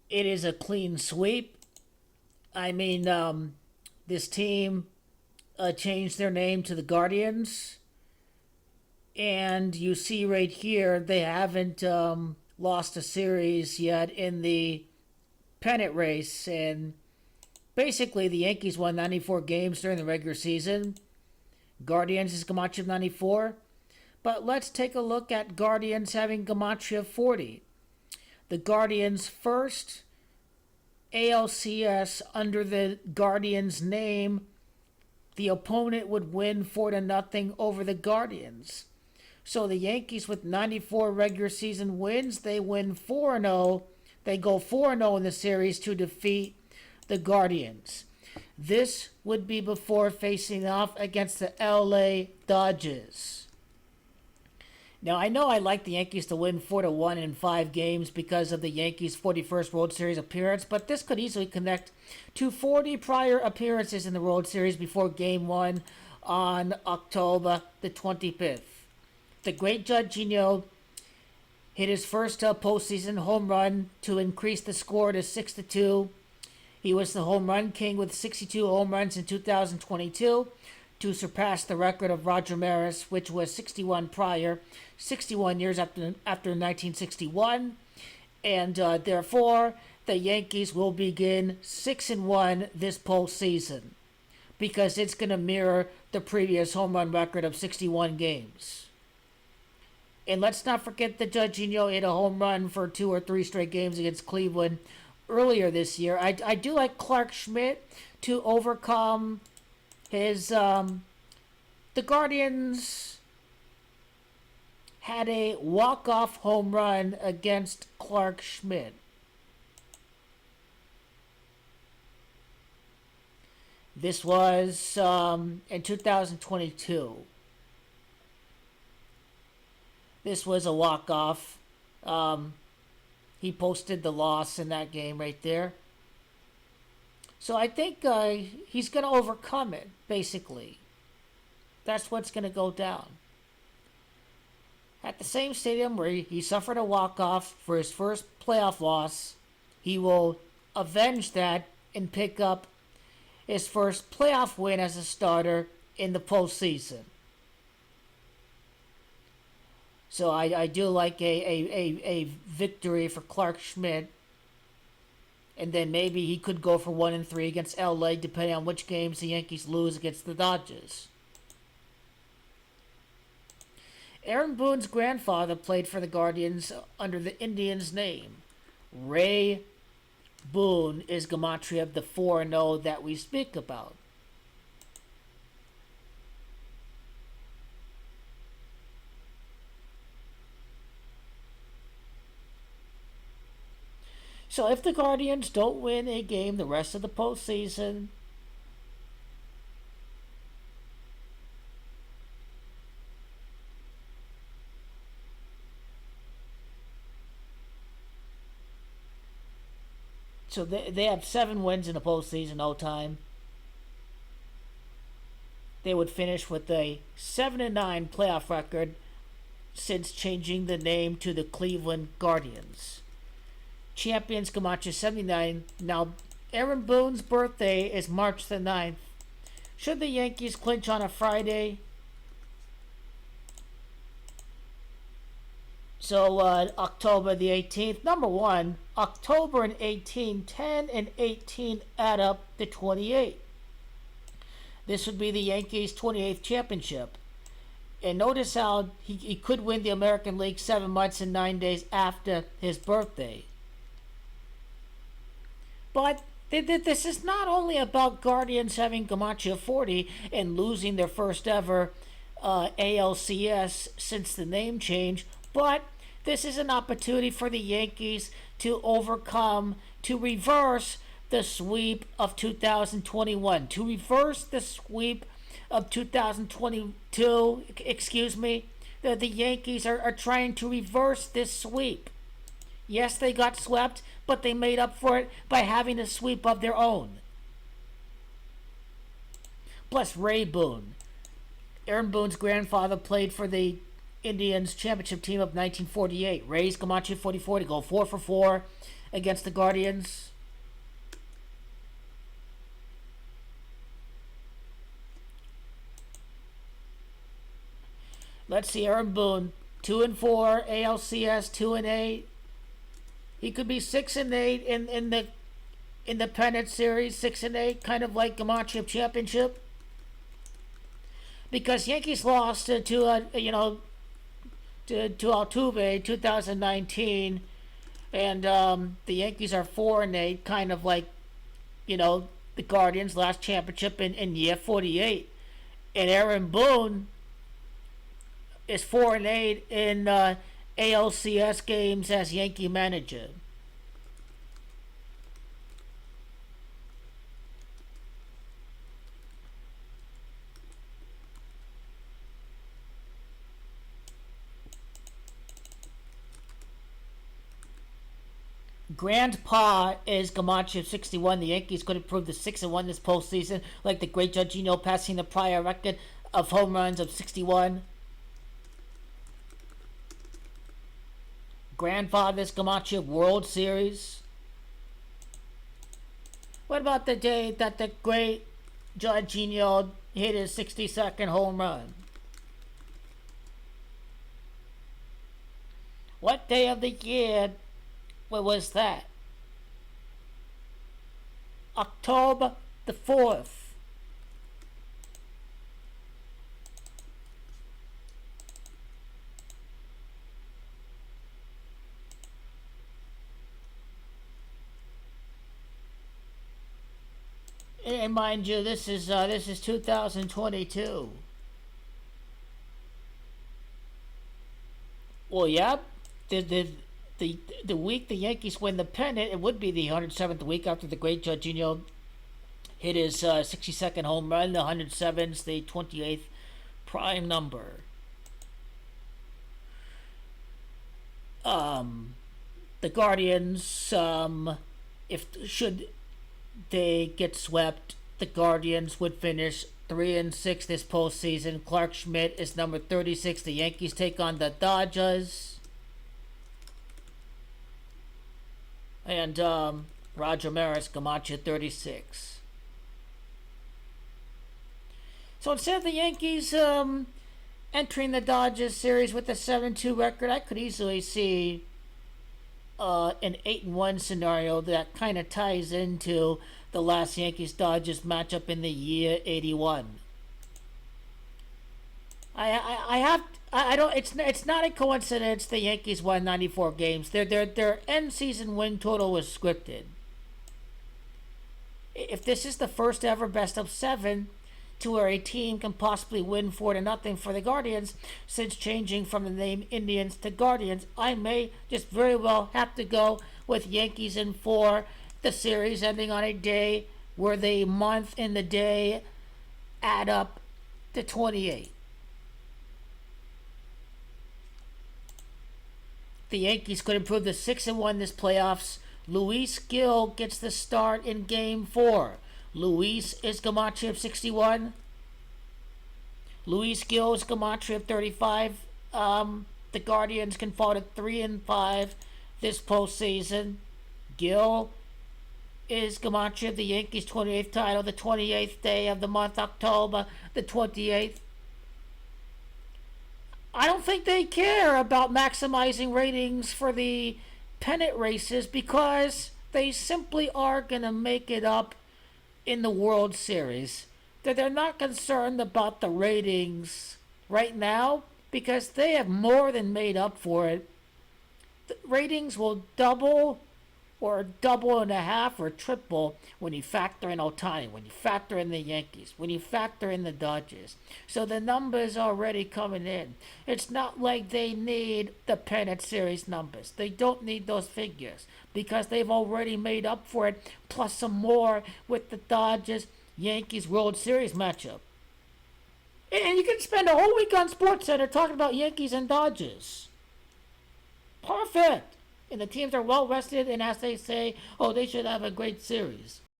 It is a clean sweep. I mean, this team changed their name to the Guardians, and you see right here they haven't lost a series yet in the pennant race. And basically, the Yankees won 94 games during the regular season. Guardians is Gematria of 94. But let's take a look at Guardians having Gematria of 40. The Guardians' first ALCS under the Guardians name, the opponent would win 4-0 over the Guardians. So the Yankees with 94 regular season wins, they win 4-0. They go 4-0 in the series to defeat the Guardians. This would be before facing off against the LA Dodgers. Now, I know I like the Yankees to win 4-1 in 5 games because of the Yankees' 41st World Series appearance, but this could easily connect to 40 prior appearances in the World Series before Game 1 on October the 25th. The great Jorginho hit his first postseason home run to increase the score to 6-2. He was the home run king with 62 home runs in 2022 to surpass the record of Roger Maris, which was 61 prior, 61 years after 1961. And therefore, the Yankees will begin 6-1 this postseason because it's going to mirror the previous home run record of 61 games. And let's not forget that Jorginho hit a home run for 2 or 3 straight games against Cleveland earlier this year. I do like Clark Schmidt to overcome his the Guardians had a walk-off home run against Clark Schmidt. This was in 2022. This was a walk-off. He posted the loss in that game right there. So I think he's going to overcome it, basically. That's what's going to go down. At the same stadium where he suffered a walk-off for his first playoff loss, he will avenge that and pick up his first playoff win as a starter in the postseason. So I do like a victory for Clark Schmidt. And then maybe he could go for 1-3 against LA, depending on which games the Yankees lose against the Dodgers. Aaron Boone's grandfather played for the Guardians under the Indians' name. Ray Boone is Gematria of the 4-0 that we speak about. So if the Guardians don't win a game the rest of the postseason, so they have 7 wins in the postseason all time. They would finish with a 7-9 playoff record since changing the name to the Cleveland Guardians. Champions Gematria 79. Now, Aaron Boone's birthday is March the 9th. Should the Yankees clinch on a Friday? So, October the 18th. Number 1, October and 18, 10 and 18 add up to 28. This would be the Yankees' 28th championship. And notice how he could win the American League 7 months and 9 days after his birthday. But this is not only about Guardians having Gematria 40 and losing their first ever ALCS since the name change, but this is an opportunity for the Yankees to overcome, to reverse the sweep of 2021, to reverse the sweep of 2022, excuse me. The Yankees are trying to reverse this sweep. Yes, they got swept, but they made up for it by having a sweep of their own. Plus Ray Boone. Aaron Boone's grandfather played for the Indians championship team of 1948. Ray's Gematria 44 to go 4 for 4 against the Guardians. Let's see, Aaron Boone, 2-4, ALCS 2-8. He could be 6-8 in the Pennant series, 6-8, kind of like Gematria championship. Because Yankees lost to Altuve 2019, and the Yankees are 4-8, kind of like the Guardians last championship in year 48, and Aaron Boone is 4-8 in ALCS games as Yankee manager. Grandpa is Gematria 61. The Yankees could improve to 6-1 this postseason, like the great Jorginho passing the prior record of home runs of 61. Grandfather's Gematria World Series. What about the day that the great Jorginho hit his 62nd home run? What day of the year was that? October the 4th. And mind you, this is 2022. Well, yeah, the week the Yankees win the pennant, it would be the 107th week after the great Jorginho hit his 62nd home run. The 107's the 28th prime number. The Guardians, if should they get swept, the Guardians would finish 3-6 this postseason. Clark Schmidt is number 36. The Yankees take on the Dodgers. And Roger Maris, Gematria 36. So instead of the Yankees entering the Dodgers series with a 7-2 record, I could easily see an 8-1 scenario that kind of ties into the last Yankees-Dodgers matchup in the year 81. It's not a coincidence the Yankees won 94 games. Their end season win total was scripted. If this is the first ever best of 7 to where a team can possibly win 4-0 for the Guardians since changing from the name Indians to Guardians, I may just very well have to go with Yankees in 4, the series ending on a day where the month and the day add up to 28. The Yankees could improve to 6-1 this playoffs. Luis Gil gets the start in Game 4. Luis is Gematria of 61. Luis Gil is Gematria of 35. The Guardians can fall to 3-5 this postseason. Gil is Gematria of the Yankees' 28th title, the 28th day of the month, October the 28th. I don't think they care about maximizing ratings for the pennant races because they simply are going to make it up in the World Series. They're not concerned about the ratings right now because they have more than made up for it. The ratings will double or double and a half or triple when you factor in Ohtani, when you factor in the Yankees, when you factor in the Dodgers. So the numbers are already coming in. It's not like they need the pennant series numbers. They don't need those figures because they've already made up for it, plus some more with the Dodgers Yankees World Series matchup. And you can spend a whole week on SportsCenter talking about Yankees and Dodgers. Perfect. And the teams are well rested, and as they say, they should have a great series.